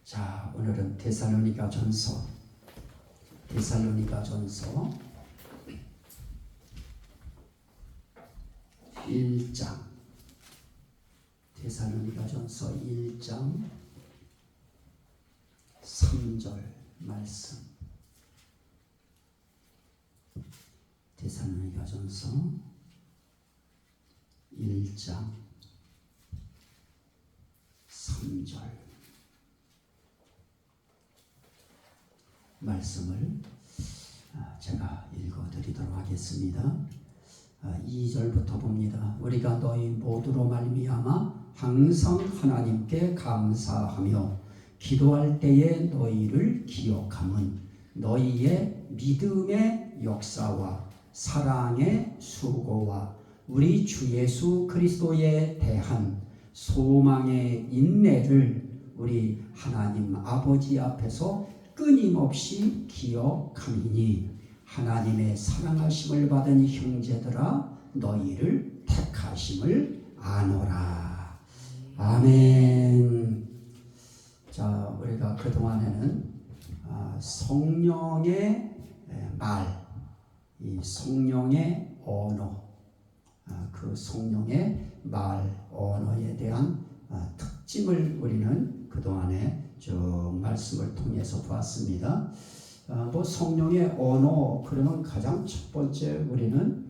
자, 오늘은 데살로니가전서 1장 데살로니가전서 1장 3절 말씀. 데살로니가전서 1장 3절 말씀을 제가 읽어드리도록 하겠습니다. 2절부터 봅니다. 우리가 너희 모두로 말미암아 항상 하나님께 감사하며 기도할 때에 너희를 기억함은 너희의 믿음의 역사와 사랑의 수고와 우리 주 예수 그리스도에 대한 소망의 인내를 우리 하나님 아버지 앞에서 끊임없이 기억함이니 하나님의 사랑하심을 받은 형제들아 너희를 택하심을 아노라. 아멘. 자, 우리가 그동안에는 성령의 말, 이 성령의 언어, 그 성령의 말, 언어에 대한 특징을 우리는 그동안에 쭉 말씀을 통해서 보았습니다. 뭐 성령의 언어 그러면 가장 첫 번째 우리는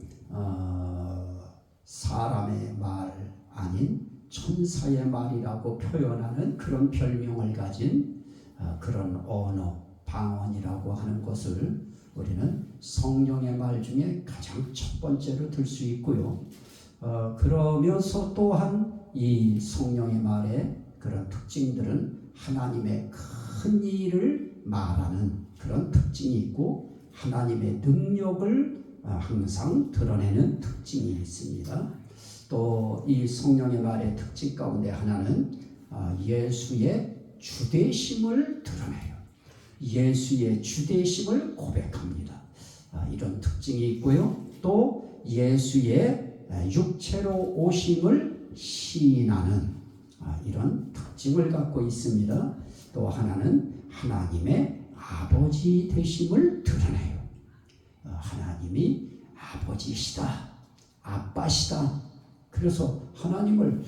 사람의 말 아닌 천사의 말이라고 표현하는 그런 별명을 가진 그런 언어, 방언이라고 하는 것을 우리는 성령의 말 중에 가장 첫 번째로 들 수 있고요. 그러면서 또한 이 성령의 말의 그런 특징들은 하나님의 큰 일을 말하는 그런 특징이 있고 하나님의 능력을 항상 드러내는 특징이 있습니다. 또 이 성령의 말의 특징 가운데 하나는 예수의 주되심을 드러내요. 예수의 주되심을 고백합니다. 이런 특징이 있고요. 또 예수의 육체로 오심을 시인하는 이런 특징을 갖고 있습니다. 또 하나는 하나님의 아버지 되심을 드러내요. 하나님이 아버지시다, 아빠시다. 그래서 하나님을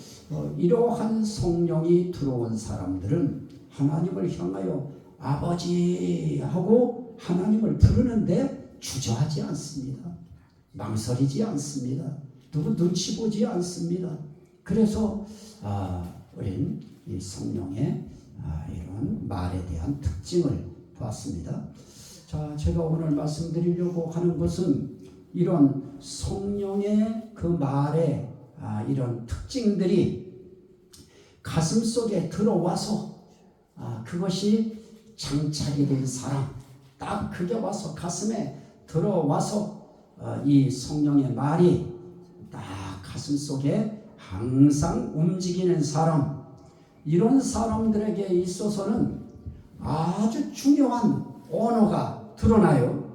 이러한 성령이 들어온 사람들은 하나님을 향하여 아버지 하고 하나님을 부르는데 주저하지 않습니다. 망설이지 않습니다. 누구 눈치 보지 않습니다. 그래서 우리는 이 성령의 이런 말에 대한 특징을 보았습니다. 자, 제가 오늘 말씀드리려고 하는 것은 이런 성령의 그 말의 이런 특징들이 가슴 속에 들어와서 그것이 장착이 된 사람, 딱 그게 와서 가슴에 들어와서 이 성령의 말이 딱 가슴 속에 항상 움직이는 사람, 이런 사람들에게 있어서는 아주 중요한 언어가 드러나요.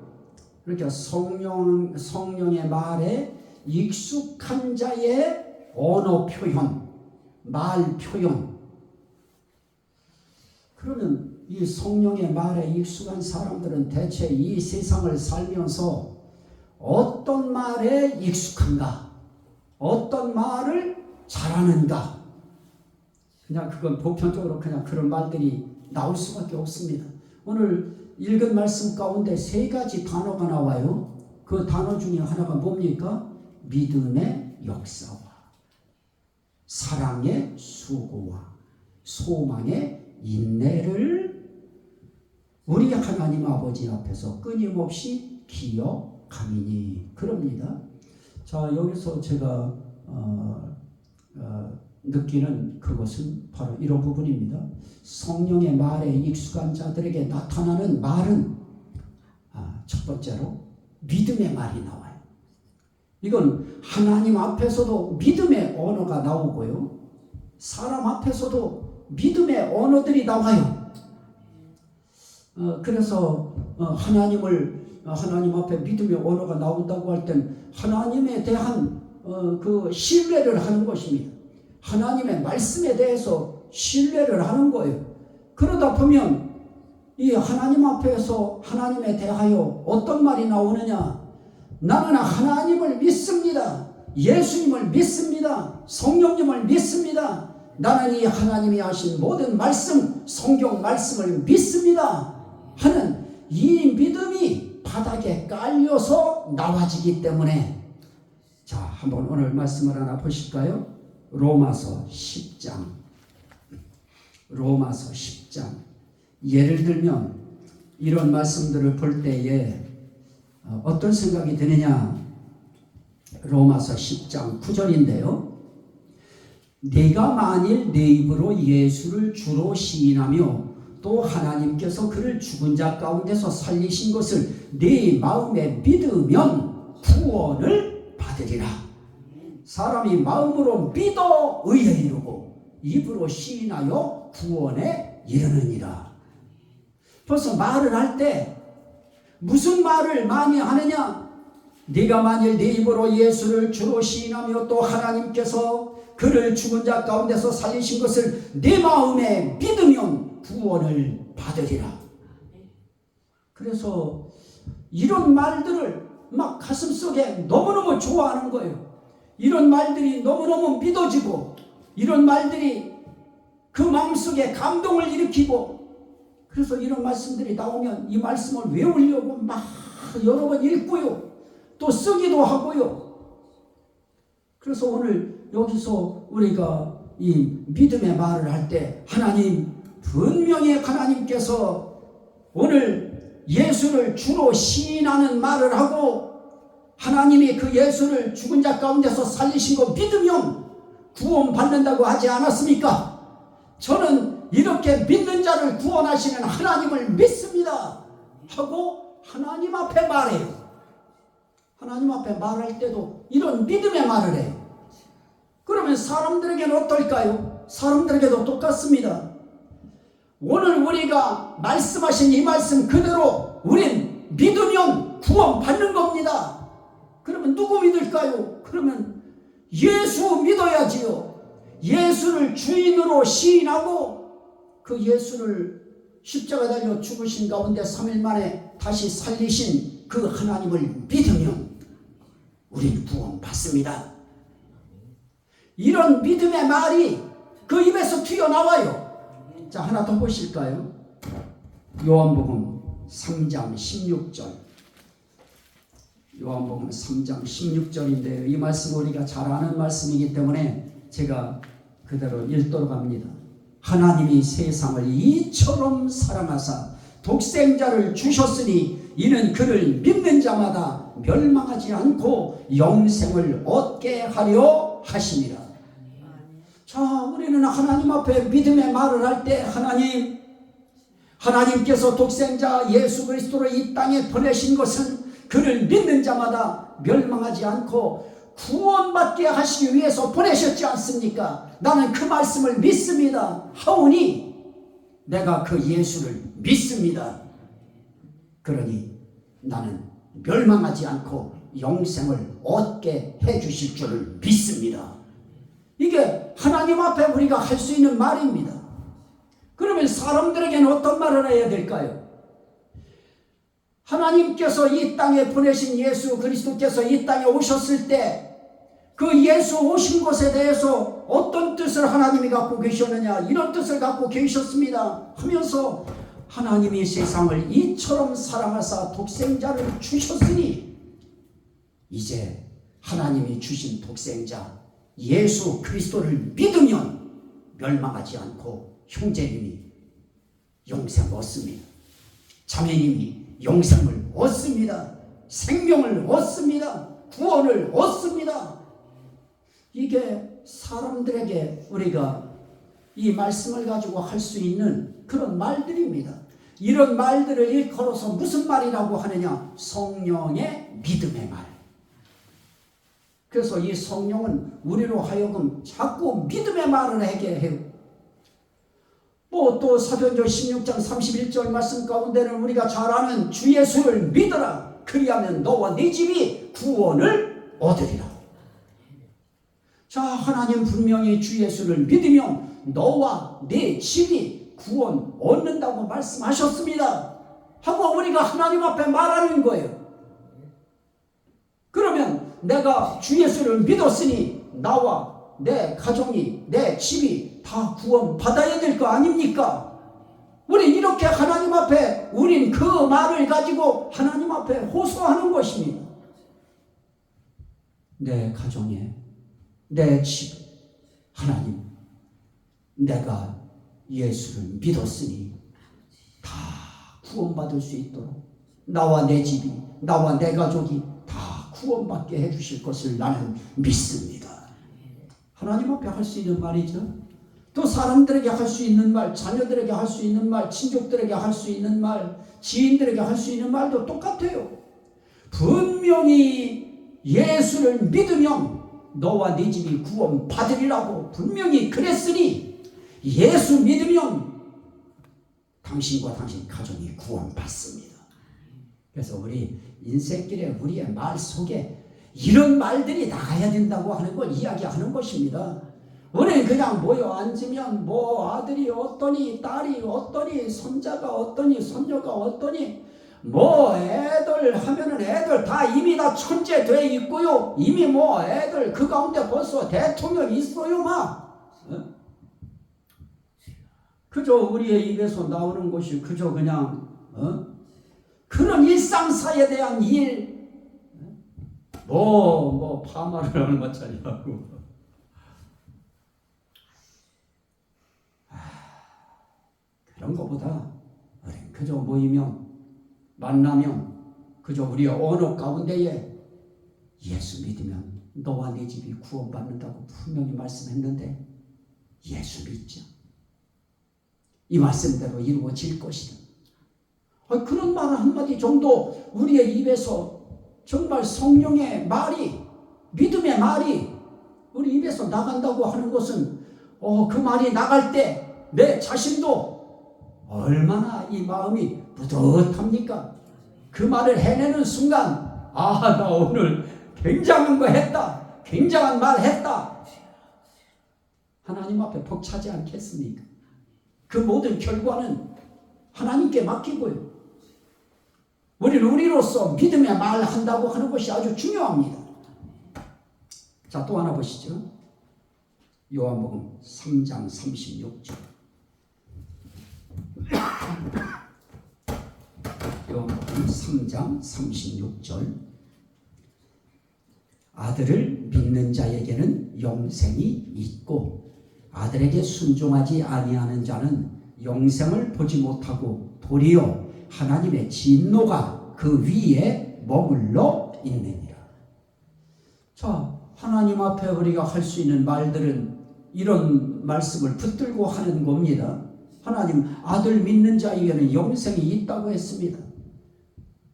그러니까 성령의 말에 익숙한 자의 언어 표현, 말 표현. 그러면 이 성령의 말에 익숙한 사람들은 대체 이 세상을 살면서 어떤 말에 익숙한가? 어떤 말을 잘하는가? 그냥 그건 보편적으로 그냥 그런 말들이 나올 수밖에 없습니다. 오늘 읽은 말씀 가운데 세 가지 단어가 나와요. 그 단어 중에 하나가 뭡니까? 믿음의 역사와 사랑의 수고와 소망의 인내를 우리 하나님 아버지 앞에서 끊임없이 기억함이니 그럽니다. 자, 여기서 제가 느끼는 그것은 바로 이런 부분입니다. 성령의 말에 익숙한 자들에게 나타나는 말은 첫 번째로 믿음의 말이 나와요. 이건 하나님 앞에서도 믿음의 언어가 나오고요. 사람 앞에서도 믿음의 언어들이 나와요. 그래서 하나님 앞에 믿음의 언어가 나온다고 할 땐 하나님에 대한 그 신뢰를 하는 것입니다. 하나님의 말씀에 대해서 신뢰를 하는 거예요. 그러다 보면 이 하나님 앞에서 하나님에 대하여 어떤 말이 나오느냐? 나는 하나님을 믿습니다. 예수님을 믿습니다. 성령님을 믿습니다. 나는 이 하나님이 하신 모든 말씀, 성경 말씀을 믿습니다 하는 이 믿음이 바닥에 깔려서 나와지기 때문에, 자, 한번 오늘 말씀을 하나 보실까요? 로마서 10장. 로마서 10장. 예를 들면 이런 말씀들을 볼 때에 어떤 생각이 드느냐? 로마서 10장 9절인데요. 네가 만일 내 입으로 예수를 주로 시인하며 또 하나님께서 그를 죽은 자 가운데서 살리신 것을 네 마음에 믿으면 구원을 받으리라. 사람이 마음으로 믿어 의에 이르고 입으로 시인하여 구원에 이르느니라. 벌써 말을 할 때 무슨 말을 많이 하느냐? 네가 만일 네 입으로 예수를 주로 시인하며 또 하나님께서 그를 죽은 자 가운데서 살리신 것을 네 마음에 믿으면 구원을 받으리라. 그래서 이런 말들을 막 가슴속에 너무너무 좋아하는 거예요. 이런 말들이 너무너무 믿어지고, 이런 말들이 그 마음속에 감동을 일으키고, 그래서 이런 말씀들이 나오면 이 말씀을 외우려고 막 여러 번 읽고요, 또 쓰기도 하고요. 그래서 오늘 여기서 우리가 이 믿음의 말을 할 때 하나님, 분명히 하나님께서 오늘 예수를 주로 시인하는 말을 하고 하나님이 그 예수를 죽은 자 가운데서 살리신 거 믿으면 구원 받는다고 하지 않았습니까? 저는 이렇게 믿는 자를 구원하시는 하나님을 믿습니다 하고 하나님 앞에 말해요. 하나님 앞에 말할 때도 이런 믿음의 말을 해요. 그러면 사람들에게는 어떨까요? 사람들에게도 똑같습니다. 오늘 우리가 말씀하신 이 말씀 그대로 우린 믿으면 구원 받는 겁니다. 그러면 누구 믿을까요? 그러면 예수 믿어야지요. 예수를 주인으로 시인하고 그 예수를 십자가 달려 죽으신 가운데 3일 만에 다시 살리신 그 하나님을 믿으면 우린 구원 받습니다. 이런 믿음의 말이 그 입에서 튀어나와요. 자, 하나 더 보실까요? 요한복음 3장 16절. 요한복음 3장 16절인데요. 이 말씀 우리가 잘 아는 말씀이기 때문에 제가 그대로 읽도록 합니다. 하나님이 세상을 이처럼 사랑하사 독생자를 주셨으니 이는 그를 믿는 자마다 멸망하지 않고 영생을 얻게 하려 하심이라. 자, 우리는 하나님 앞에 믿음의 말을 할 때 하나님께서 독생자 예수 그리스도를 이 땅에 보내신 것은 그를 믿는 자마다 멸망하지 않고 구원받게 하시기 위해서 보내셨지 않습니까? 나는 그 말씀을 믿습니다 하오니 내가 그 예수를 믿습니다. 그러니 나는 멸망하지 않고 영생을 얻게 해주실 줄을 믿습니다. 이게 하나님 앞에 우리가 할 수 있는 말입니다. 그러면 사람들에게는 어떤 말을 해야 될까요? 하나님께서 이 땅에 보내신 예수 그리스도께서 이 땅에 오셨을 때 그 예수 오신 것에 대해서 어떤 뜻을 하나님이 갖고 계셨느냐, 이런 뜻을 갖고 계셨습니다 하면서 하나님이 세상을 이처럼 사랑하사 독생자를 주셨으니 이제 하나님이 주신 독생자 예수 그리스도를 믿으면 멸망하지 않고 형제님이 영생 얻습니다. 자매님이 영생을 얻습니다. 생명을 얻습니다. 구원을 얻습니다. 이게 사람들에게 우리가 이 말씀을 가지고 할 수 있는 그런 말들입니다. 이런 말들을 일컬어서 무슨 말이라고 하느냐? 성령의 믿음의 말. 그래서 이 성령은 우리로 하여금 자꾸 믿음의 말을 하게 해요. 또 사도행전 16장 31절 말씀 가운데는 우리가 잘 아는 주 예수를 믿어라. 그리하면 너와 네 집이 구원을 얻으리라. 자, 하나님 분명히 주 예수를 믿으면 너와 네 집이 구원 얻는다고 말씀하셨습니다 하고 우리가 하나님 앞에 말하는 거예요. 그러면 내가 주 예수를 믿었으니 나와 내 가족이, 내 집이 다 구원 받아야 될 거 아닙니까? 우리 이렇게 하나님 앞에 우린 그 말을 가지고 하나님 앞에 호소하는 것입니다. 내 가정에, 내 집, 하나님, 내가 예수를 믿었으니 다 구원받을 수 있도록 나와 내 집이, 나와 내 가족이 다 구원받게 해주실 것을 나는 믿습니다. 하나님 앞에 할 수 있는 말이죠. 또 사람들에게 할 수 있는 말, 자녀들에게 할 수 있는 말, 친족들에게 할 수 있는 말, 지인들에게 할 수 있는 말도 똑같아요. 분명히 예수를 믿으면 너와 네 집이 구원 받으리라고 분명히 그랬으니 예수 믿으면 당신과 당신 가족이 구원 받습니다. 그래서 우리 인생길에 우리의 말 속에 이런 말들이 나가야 된다고 하는 걸 이야기하는 것입니다. 우리는 그냥 모여 앉으면 뭐 아들이 어떠니, 딸이 어떠니, 손자가 어떠니, 손녀가 어떠니, 뭐 애들 하면은 애들 다 이미 다 천재 돼 있고요. 이미 뭐 애들 그 가운데 벌써 대통령 있어요 막. 그저 우리의 입에서 나오는 것이 그저 그냥 그런 일상사에 대한 일, 뭐 파마를 얼마짜리 하고 그런 것보다 그저 모이면 만나면 그저 우리의 언어 가운데에 예수 믿으면 너와 네 집이 구원받는다고 분명히 말씀했는데 예수 믿죠. 이 말씀대로 이루어질 것이다. 그런 말 한마디 정도 우리의 입에서 정말 성령의 말이, 믿음의 말이 우리 입에서 나간다고 하는 것은 그 말이 나갈 때 내 자신도 얼마나 이 마음이 뿌듯합니까? 그 말을 해내는 순간 나 오늘 굉장한 거 했다, 굉장한 말 했다, 하나님 앞에 벅차지 않겠습니까? 그 모든 결과는 하나님께 맡기고요. 우리는 우리로서 믿음의 말을 한다고 하는 것이 아주 중요합니다. 자, 또 하나 보시죠. 요한복음 3장 36절. 요한복음 3장 36절. 아들을 믿는 자에게는 영생이 있고 아들에게 순종하지 아니하는 자는 영생을 보지 못하고 도리어 하나님의 진노가 그 위에 머물러 있느니라. 자, 하나님 앞에 우리가 할 수 있는 말들은 이런 말씀을 붙들고 하는 겁니다. 하나님, 아들 믿는 자에게는 영생이 있다고 했습니다.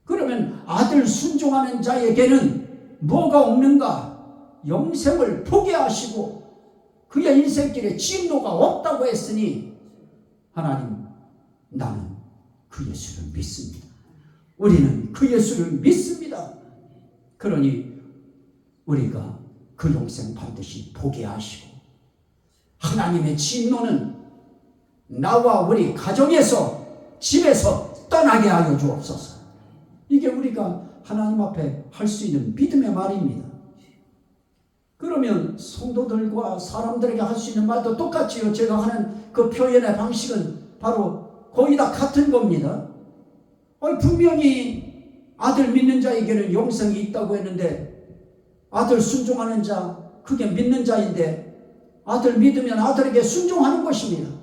그러면 아들 순종하는 자에게는 뭐가 없는가? 영생을 보게 하시고 그의 인생길에 진노가 없다고 했으니 하나님, 나는 그 예수를 믿습니다. 우리는 그 예수를 믿습니다. 그러니 우리가 그 영생 반드시 보게 하시고 하나님의 진노는 나와 우리 가정에서, 집에서 떠나게 하여 주옵소서. 이게 우리가 하나님 앞에 할 수 있는 믿음의 말입니다. 그러면 성도들과 사람들에게 할 수 있는 말도 똑같지요. 제가 하는 그 표현의 방식은 바로 거의 다 같은 겁니다. 분명히 아들 믿는 자에게는 영생이 있다고 했는데 아들 순종하는 자, 그게 믿는 자인데 아들 믿으면 아들에게 순종하는 것입니다.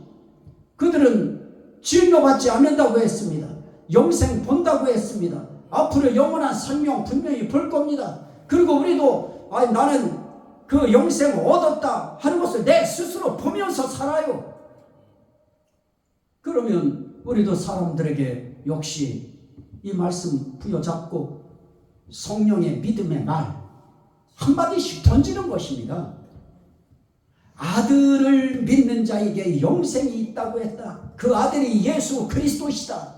그들은 진노받지 않는다고 했습니다. 영생 본다고 했습니다. 앞으로 영원한 생명 분명히 볼 겁니다. 그리고 우리도 나는 그 영생을 얻었다 하는 것을 내 스스로 보면서 살아요. 그러면 우리도 사람들에게 역시 이 말씀 부여잡고 성령의 믿음의 말 한마디씩 던지는 것입니다. 아들을 믿는 자에게 영생이 있다고 했다. 그 아들이 예수 그리스도시다.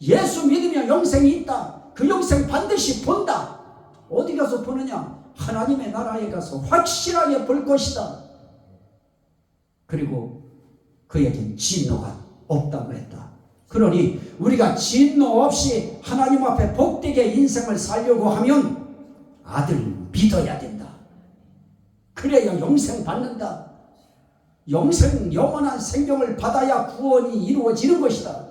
예수 믿으면 영생이 있다. 그 영생 반드시 본다. 어디 가서 보느냐? 하나님의 나라에 가서 확실하게 볼 것이다. 그리고 그에겐 진노가 없다고 했다. 그러니 우리가 진노 없이 하나님 앞에 복되게 인생을 살려고 하면 아들을 믿어야 된다. 그래야 영생 받는다. 영원한 생명을 받아야 구원이 이루어지는 것이다.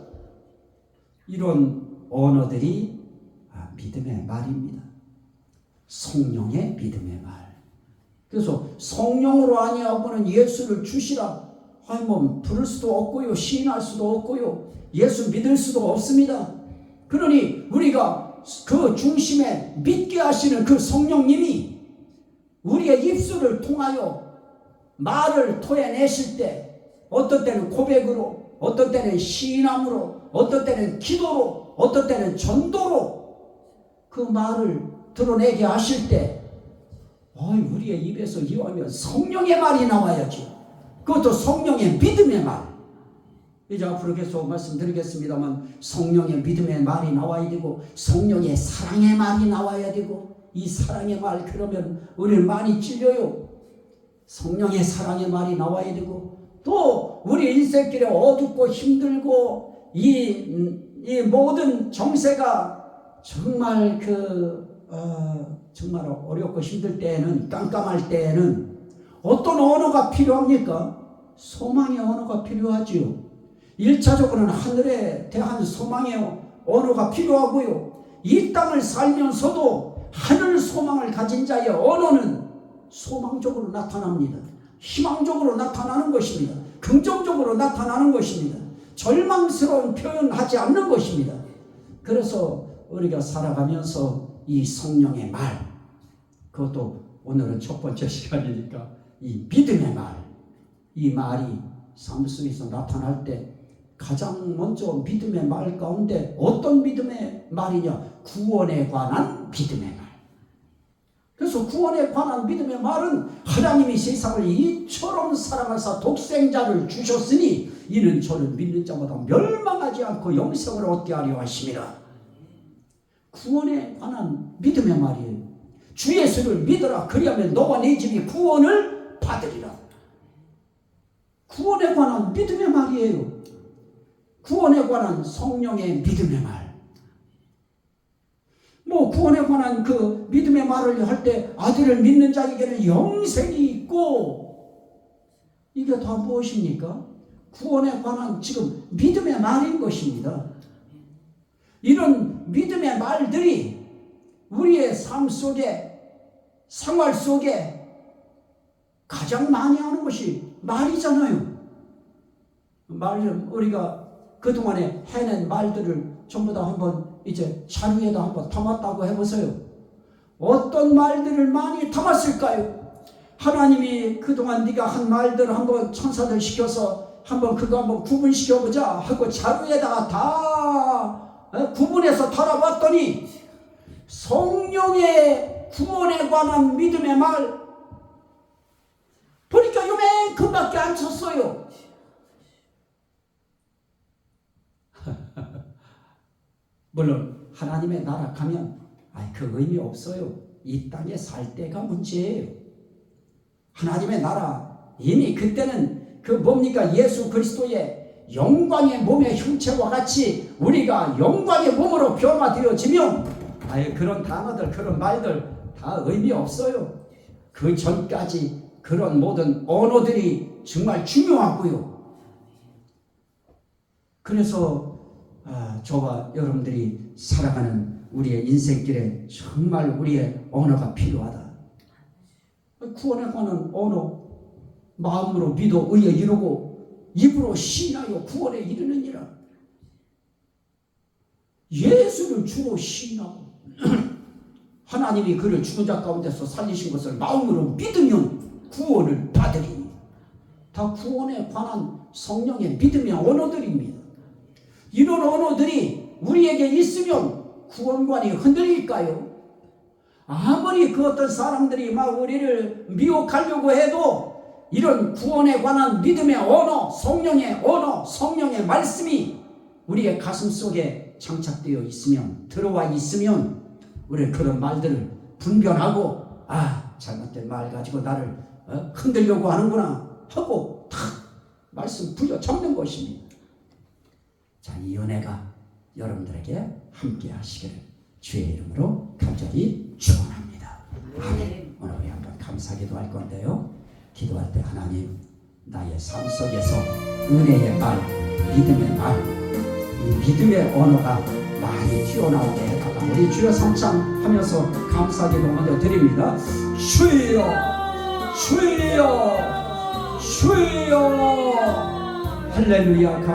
이런 언어들이 믿음의 말입니다. 성령의 믿음의 말. 그래서 성령으로 아니하고는 예수를 주시라. 부를 수도 없고요, 시인할 수도 없고요, 예수 믿을 수도 없습니다. 그러니 우리가 그 중심에 믿게 하시는 그 성령님이 우리의 입술을 통하여 말을 토해내실 때, 어떤 때는 고백으로, 어떤 때는 시인함으로, 어떤 때는 기도로, 어떤 때는 전도로 그 말을 드러내게 하실 때, 우리의 입에서 이왕이면 성령의 말이 나와야죠. 그것도 성령의 믿음의 말. 이제 앞으로 계속 말씀드리겠습니다만, 성령의 믿음의 말이 나와야 되고, 성령의 사랑의 말이 나와야 되고, 이 사랑의 말, 그러면 우리는 많이 찔려요. 성령의 사랑의 말이 나와야 되고, 또 우리 인생길에 어둡고 힘들고 이 모든 정세가 정말 정말 어렵고 힘들 때에는, 깜깜할 때에는 어떤 언어가 필요합니까? 소망의 언어가 필요하지요. 1차적으로는 하늘에 대한 소망의 언어가 필요하고요. 이 땅을 살면서도 하늘 소망을 가진 자의 언어는 소망적으로 나타납니다. 희망적으로 나타나는 것입니다. 긍정적으로 나타나는 것입니다. 절망스러운 표현하지 않는 것입니다. 그래서 우리가 살아가면서 이 성령의 말, 그것도 오늘은 첫 번째 시간이니까 이 믿음의 말, 이 말이 삶 속에서 나타날 때 가장 먼저 믿음의 말 가운데 어떤 믿음의 말이냐? 구원에 관한 믿음의 말. 그래서 구원에 관한 믿음의 말은 하나님이 세상을 이처럼 사랑하사 독생자를 주셨으니 이는 저를 믿는 자마다 멸망하지 않고 영생을 얻게 하려 하심이라. 구원에 관한 믿음의 말이에요. 주 예수를 믿어라. 그리하면 너와 네 집이 구원을 받으리라. 구원에 관한 믿음의 말이에요. 구원에 관한 성령의 믿음의 말. 구원에 관한 그 믿음의 말을 할 때 아들을 믿는 자에게는 영생이 있고, 이게 다 무엇입니까? 구원에 관한 지금 믿음의 말인 것입니다. 이런 믿음의 말들이 우리의 삶 속에, 생활 속에 가장 많이 하는 것이 말이잖아요. 우리가 그동안에 해낸 말들을 전부 다 한번 이제 자료에다 한번 담았다고 해보세요. 어떤 말들을 많이 담았을까요? 하나님이 그동안 네가 한 말들을 한번 천사들 시켜서 그거 한번 구분시켜보자 하고 자료에다가 다 구분해서 달아봤더니 성령의 구원에 관한 믿음의 말 보니까 요만큼밖에 안 쳤어요. 물론 하나님의 나라 가면 그 의미 없어요. 이 땅에 살 때가 문제예요. 하나님의 나라 이미 그때는 예수 그리스도의 영광의 몸의 형체와 같이 우리가 영광의 몸으로 변화되어지면 그런 단어들, 그런 말들 다 의미 없어요. 그 전까지 그런 모든 언어들이 정말 중요하고요. 그래서 저와 여러분들이 살아가는 우리의 인생길에 정말 우리의 언어가 필요하다. 구원에 관한 언어, 마음으로 믿어 의에 이르고 입으로 시인하여 구원에 이르느니라. 예수를 주로 시인하고 하나님이 그를 죽은 자 가운데서 살리신 것을 마음으로 믿으면 구원을 받으리니. 다 구원에 관한 성령의 믿음의 언어들입니다. 이런 언어들이 우리에게 있으면 구원관이 흔들릴까요? 아무리 그 어떤 사람들이 우리를 미혹하려고 해도 이런 구원에 관한 믿음의 언어, 성령의 언어, 성령의 말씀이 우리의 가슴 속에 장착되어 있으면, 들어와 있으면 우리는 그런 말들을 분별하고 잘못된 말 가지고 나를 흔들려고 하는구나 하고 탁 말씀 부여 잡는 것입니다. 자, 이 은혜가 여러분들에게 함께 하시기를 주의 이름으로 간절히 축원합니다. 아멘. 오늘 우리 한번 감사 기도할 건데요. 기도할 때 하나님, 나의 삶 속에서 은혜의 말, 믿음의 말, 이 믿음의 언어가 많이 튀어나오게 해달라. 우리 주여 성찬하면서 감사 기도 먼저 드립니다. 주여, 주여, 주여. 할렐루야.